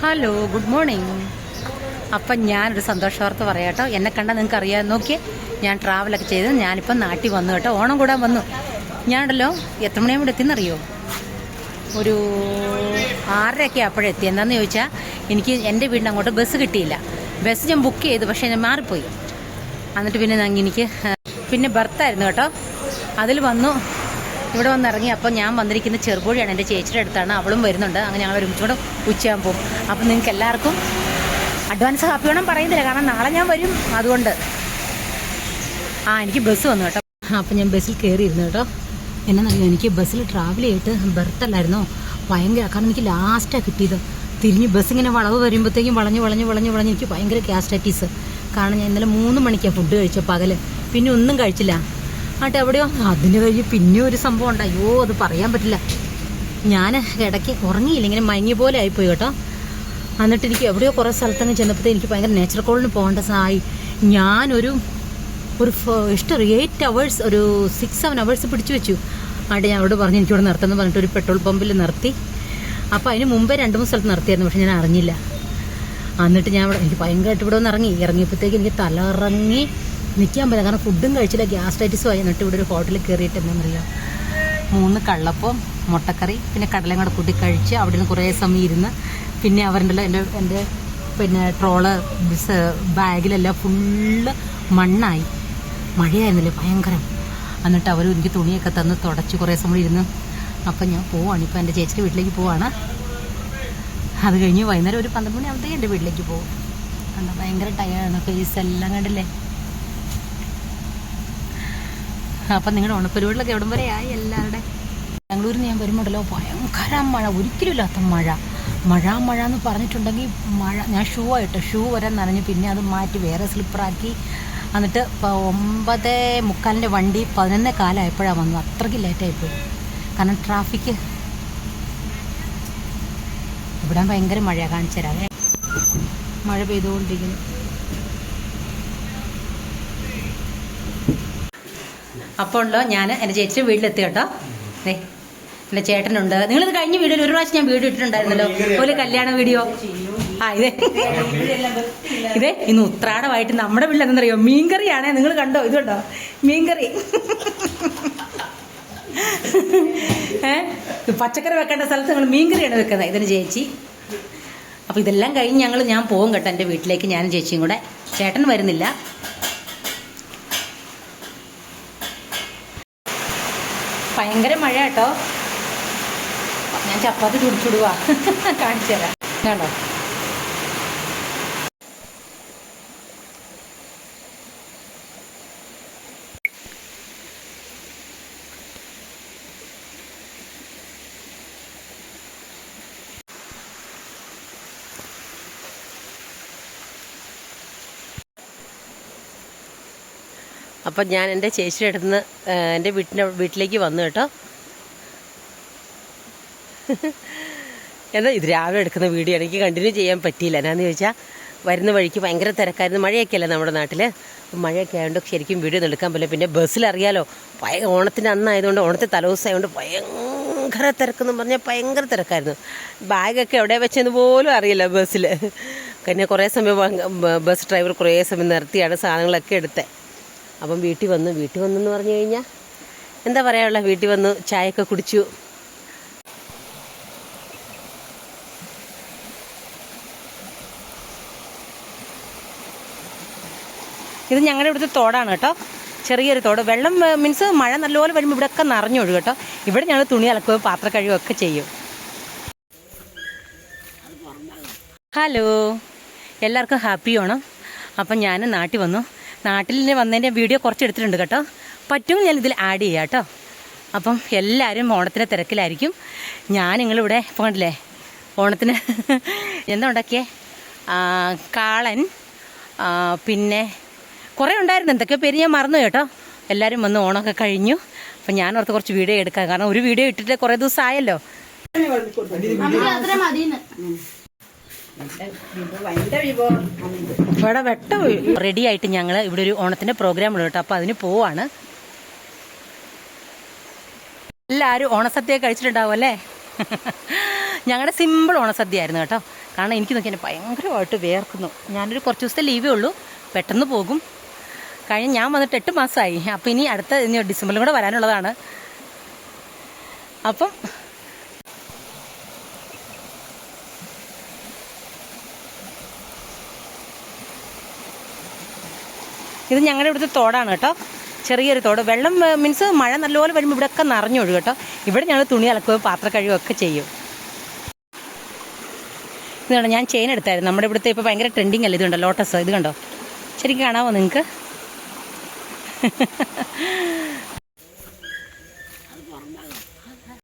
Hello, good morning. അപ്പം ഞാനൊരു സന്തോഷ വാർത്ത പറയാം കേട്ടോ. എന്നെ കണ്ടാൽ നിങ്ങൾക്ക് അറിയാൻ നോക്കിയേ, ഞാൻ ട്രാവലൊക്കെ ചെയ്ത് ഞാനിപ്പം നാട്ടിൽ വന്നു കേട്ടോ. ഓണം കൂടാൻ വന്നു. ഞാനുണ്ടല്ലോ എത്ര മണിയാകുമ്പോൾ ഇവിടെ എത്തിയെന്നറിയോ? ഒരു 6:30 അപ്പോഴെത്തി. എന്താണെന്ന് ചോദിച്ചാൽ എനിക്ക് എൻ്റെ വീടിന് അങ്ങോട്ട് ബസ് കിട്ടിയില്ല. ബസ് ഞാൻ ബുക്ക് ചെയ്തു, പക്ഷേ ഞാൻ മാറിപ്പോയി. എന്നിട്ട് പിന്നെ എനിക്ക് പിന്നെ ബർത്തായിരുന്നു കേട്ടോ. അതിൽ വന്നു, ഇവിടെ വന്ന് ഇറങ്ങി. അപ്പോൾ ഞാൻ വന്നിരിക്കുന്ന ചെറുപുഴയാണ്, എൻ്റെ ചേച്ചിയുടെ അടുത്താണ്. അവളും വരുന്നുണ്ട്. അങ്ങനെ ഞങ്ങൾ ഒരുമിച്ച് കൂടെ ഉച്ചയാകുമ്പോൾ പോകും. അപ്പം നിങ്ങൾക്ക് എല്ലാവർക്കും അഡ്വാൻസ് ഹാപ്പി ഓണം പറയുന്നില്ല, കാരണം നാളെ ഞാൻ വരും. അതുകൊണ്ട് എനിക്ക് ബസ് വന്നു കേട്ടോ. അപ്പം ഞാൻ ബസ്സിൽ കയറിയിരുന്നു കേട്ടോ. എന്നാന്നറിയോ, എനിക്ക് ബസ്സിൽ ട്രാവൽ ചെയ്തിട്ട് ബർത്തല്ലായിരുന്നോ, ഭയങ്കര. കാരണം എനിക്ക് ലാസ്റ്റാണ് കിട്ടിയത്. തിരിഞ്ഞ് ബസ്സിങ്ങനെ വളവ് വരുമ്പോഴത്തേക്കും വളഞ്ഞ് എനിക്ക് ഭയങ്കര ഗ്യാസ്ട്രൈറ്റീസ്. കാരണം ഞാൻ ഇന്നലെ 3 മണിക്കാണ് ഫുഡ് കഴിച്ചത് പകൽ. പിന്നെ ഒന്നും കഴിച്ചില്ല. ആട്ടെ എവിടെയോ അതിന് കഴിഞ്ഞ് പിന്നെ ഒരു സംഭവം ഉണ്ട്. അയ്യോ, അത് പറയാൻ പറ്റില്ല. ഞാൻ ഇടയ്ക്ക് ഉറങ്ങിയില്ല, ഇങ്ങനെ മയങ്ങി പോലെ ആയിപ്പോയി കേട്ടോ. എന്നിട്ട് എനിക്ക് എവിടെയോ കുറേ സ്ഥലത്തങ്ങ് ചെന്നപ്പോഴത്തേ എനിക്ക് ഭയങ്കര നേച്ചർ കോളിന് പോകേണ്ട സായി. ഞാനൊരു 8 hours, ഒരു 6-7 hours പിടിച്ചു വെച്ചു. ആട്ടെ ഞാൻ അവിടെ പറഞ്ഞ് എനിക്കിവിടെ നിർത്തുമെന്ന് പറഞ്ഞിട്ട് ഒരു പെട്രോൾ പമ്പിൽ നിർത്തി. അപ്പോൾ അതിന് മുമ്പേ 2-3 സ്ഥലത്ത് നിർത്തിയായിരുന്നു, പക്ഷെ ഞാൻ അറിഞ്ഞില്ല. എന്നിട്ട് ഞാൻ എനിക്ക് ഭയങ്കരമായിട്ട് ഇവിടെ ഒന്ന് ഇറങ്ങിയപ്പോഴത്തേക്ക് എനിക്ക് തലയിറങ്ങി നിൽക്കാൻ പറ്റില്ല. കാരണം ഫുഡും കഴിച്ചില്ല, ഗ്യാസ്ട്രൈറ്റിസും ആയി. എന്നിട്ട് ഇവിടെ ഒരു ഹോട്ടലിൽ കയറിയിട്ട് എന്താണെന്നറിയാം, 3 കള്ളപ്പം, മുട്ടക്കറി, പിന്നെ കടലയും കൂടെ കൂട്ടി കഴിച്ച് അവിടെ നിന്ന് കുറേ സമയം ഇരുന്ന്. പിന്നെ അവരുണ്ടല്ലോ എൻ്റെ പിന്നെ ട്രോള് ബാഗിലെല്ലാം ഫുള്ള് മണ്ണായി. മഴയായിരുന്നില്ലേ ഭയങ്കരം. എന്നിട്ട് അവർ എനിക്ക് തുണിയൊക്കെ തന്ന് തുടച്ച് കുറേ സമയം ഇരുന്ന്. അപ്പം ഞാൻ പോവാണ്, ഇപ്പം എൻ്റെ ചേച്ചിയുടെ വീട്ടിലേക്ക് പോവാണ്. അത് കഴിഞ്ഞ് വൈകുന്നേരം ഒരു 12 മണിയാകുമ്പോഴത്തേക്ക് എൻ്റെ വീട്ടിലേക്ക് പോകും. കണ്ടോ, ഭയങ്കര ടയേർഡാണ്, ഫേസ് എല്ലാം കണ്ടില്ലേ. അപ്പം നിങ്ങളുടെ ഓണപ്പരിപാടികളൊക്കെ എവിടം വരെ ആയി എല്ലാവരുടെ? ബാംഗ്ലൂരിൽ നിന്ന് ഞാൻ വരുമ്പോഴല്ലോ ഭയങ്കര മഴ, ഒരിക്കലും ഇല്ലാത്ത മഴ എന്ന് പറഞ്ഞിട്ടുണ്ടെങ്കിൽ മഴ. ഞാൻ ഷൂ വരെ നനഞ്ഞു. പിന്നെ അത് മാറ്റി വേറെ സ്ലിപ്പറാക്കി. എന്നിട്ട് 9:45 വണ്ടി 11:15 വന്നു. അത്രയ്ക്ക് ലേറ്റായിപ്പോയി, കാരണം ട്രാഫിക്ക്. ഇവിടെ ഭയങ്കര മഴയാണ്, കാണിച്ചു തരാവേ. മഴ പെയ്തുകൊണ്ടിരിക്കുന്നു. അപ്പോൾ ഉണ്ടോ, ഞാൻ എൻ്റെ ചേച്ചിയുടെ വീട്ടിലെത്തി കേട്ടോ. എൻ്റെ ചേട്ടനുണ്ട്. നിങ്ങളിത് കഴിഞ്ഞ വീഡിയോയിൽ ഒരു പ്രാവശ്യം ഞാൻ വീഡിയോ ഇട്ടിട്ടുണ്ടായിരുന്നല്ലോ, ഒരു കല്യാണ വീഡിയോ. ഇതേ ഇന്ന് ഉത്രാടമായിട്ട് നമ്മുടെ വീട്ടിൽ എന്താണെന്നറിയോ, മീൻകറിയാണേ. നിങ്ങൾ കണ്ടോ, ഇത് കണ്ടോ മീൻകറി. പച്ചക്കറി വെക്കേണ്ട സ്ഥലത്ത് നിങ്ങൾ മീൻകറിയാണ് വെക്കുന്നത്. ഇതിന് ചേച്ചി. അപ്പോൾ ഇതെല്ലാം കഴിഞ്ഞ് ഞാൻ പോകും കേട്ടോ എൻ്റെ വീട്ടിലേക്ക്, ഞാനും ചേച്ചിയും കൂടെ. ചേട്ടൻ വരുന്നില്ല. ഭയങ്കര മഴ കേട്ടോ. ഞാൻ ചപ്പാത്തി ചുടിച്ചുടുവാ, കാണിച്ചു തരാം. കേട്ടോ, അപ്പം ഞാൻ എൻ്റെ ചേച്ചിയുടെ അടുത്ത് നിന്ന് എൻ്റെ വീട്ടിലേക്ക് വന്നു കേട്ടോ. എന്നാൽ ഇത് രാവിലെ എടുക്കുന്ന വീഡിയോ എനിക്ക് കണ്ടിന്യൂ ചെയ്യാൻ പറ്റിയില്ല. എന്നാന്ന് ചോദിച്ചാൽ വരുന്ന വഴിക്ക് ഭയങ്കര തിരക്കായിരുന്നു. മഴയൊക്കെ അല്ലേ നമ്മുടെ നാട്ടിൽ. മഴയൊക്കെ ആയതുകൊണ്ട് ശരിക്കും വീഡിയോ ഒന്നും എടുക്കാൻ പറ്റില്ല. പിന്നെ ബസ്സിലറിയാലോ, ഓണത്തിൻ്റെ അന്നായതുകൊണ്ട്, ഓണത്തെ തലേദിവസം ആയതുകൊണ്ട് ഭയങ്കര തിരക്കെന്ന് പറഞ്ഞാൽ ഭയങ്കര തിരക്കായിരുന്നു. ബാഗൊക്കെ എവിടെ വെച്ചെന്ന് പോലും അറിയില്ല ബസ്സിൽ. പിന്നെ കുറേ സമയം ബസ് ഡ്രൈവർ കുറേ സമയം നിർത്തിയാണ് സാധനങ്ങളൊക്കെ എടുത്തത്. അപ്പം വീട്ടിൽ വന്നെന്ന് പറഞ്ഞു കഴിഞ്ഞാൽ എന്താ പറയാനുള്ള, വീട്ടിൽ വന്നു ചായയൊക്കെ കുടിച്ചു. ഇത് ഞങ്ങളുടെ ഇവിടുത്തെ തോടാണ് കേട്ടോ, ചെറിയൊരു തോട്. വെള്ളം മീൻസ് മഴ നല്ലപോലെ വരുമ്പോൾ ഇവിടെയൊക്കെ നിറഞ്ഞൊഴുകും കേട്ടോ. ഇവിടെ ഞങ്ങൾ തുണി അലക്കുകയും പാത്രം കഴുകുകയൊക്കെ ചെയ്യും. ഹലോ, എല്ലാവർക്കും ഹാപ്പി ഓണം. അപ്പം ഞാൻ നാട്ടിൽ വന്നു. നാട്ടിൽ വന്നതിൻ്റെ വീഡിയോ കുറച്ച് എടുത്തിട്ടുണ്ട് കേട്ടോ. പറ്റും ഞാൻ ഇതിൽ ആഡ് ചെയ്യാം കേട്ടോ. അപ്പം എല്ലാവരും ഓണത്തിൻ്റെ തിരക്കിലായിരിക്കും. ഞാൻ നിങ്ങളിവിടെ ഇപ്പോൾ കണ്ടില്ലേ, ഓണത്തിന് എന്താ ഉണ്ടാക്കിയേ, കാളൻ, പിന്നെ കുറേ ഉണ്ടായിരുന്നു. എന്തൊക്കെ പേര് ഞാൻ മറന്നു കേട്ടോ. എല്ലാവരും വന്ന് ഓണമൊക്കെ കഴിഞ്ഞു. അപ്പം ഞാൻ ഓർത്ത് കുറച്ച് വീഡിയോ എടുക്കാം, കാരണം ഒരു വീഡിയോ ഇട്ടിട്ട് കുറേ ദിവസം ആയല്ലോ. ഇവിടെ വെട്ടം റെഡി ആയിട്ട് ഞങ്ങൾ ഇവിടെ ഒരു ഓണത്തിൻ്റെ പ്രോഗ്രാം ഉണ്ട് കേട്ടോ. അപ്പോൾ അതിന് പോവാണ്. എല്ലാവരും ഓണസദ്യ കഴിച്ചിട്ടുണ്ടാവും അല്ലേ? ഞങ്ങളുടെ സിമ്പിൾ ഓണസദ്യ ആയിരുന്നു കേട്ടോ. കാരണം എനിക്ക് നോക്കി എന്നെ ഭയങ്കരമായിട്ട് വേർക്കുന്നു. ഞാനൊരു കുറച്ച് ദിവസത്തെ ലീവേ ഉള്ളൂ, പെട്ടെന്ന് പോകും. ഞാൻ വന്നിട്ട് 8 മാസമായി. അപ്പോൾ ഇനി അടുത്ത ഡിസംബറിലും കൂടെ വരാനുള്ളതാണ്. അപ്പം ഇത് ഞങ്ങളുടെ ഇവിടുത്തെ തോടാണ് കേട്ടോ, ചെറിയൊരു തോട്. വെള്ളം മീൻസ് മഴ നല്ലപോലെ വരുമ്പോൾ ഇവിടെയൊക്കെ നിറഞ്ഞൊഴുകും കേട്ടോ. ഇവിടെ ഞങ്ങൾ തുണി അലക്കുകയും പാത്രം കഴുകുകയൊക്കെ ചെയ്യും. ഇതാണ് ഞാൻ ചെയിൻ എടുത്തായിരുന്നു. നമ്മുടെ ഇവിടുത്തെ ഇപ്പോൾ ഭയങ്കര ട്രെൻഡിങ് അല്ലേ, ഇതുണ്ടോ ലോട്ടസ്, ഇത് കണ്ടോ, ശരിക്കും കാണാമോ നിങ്ങൾക്ക്?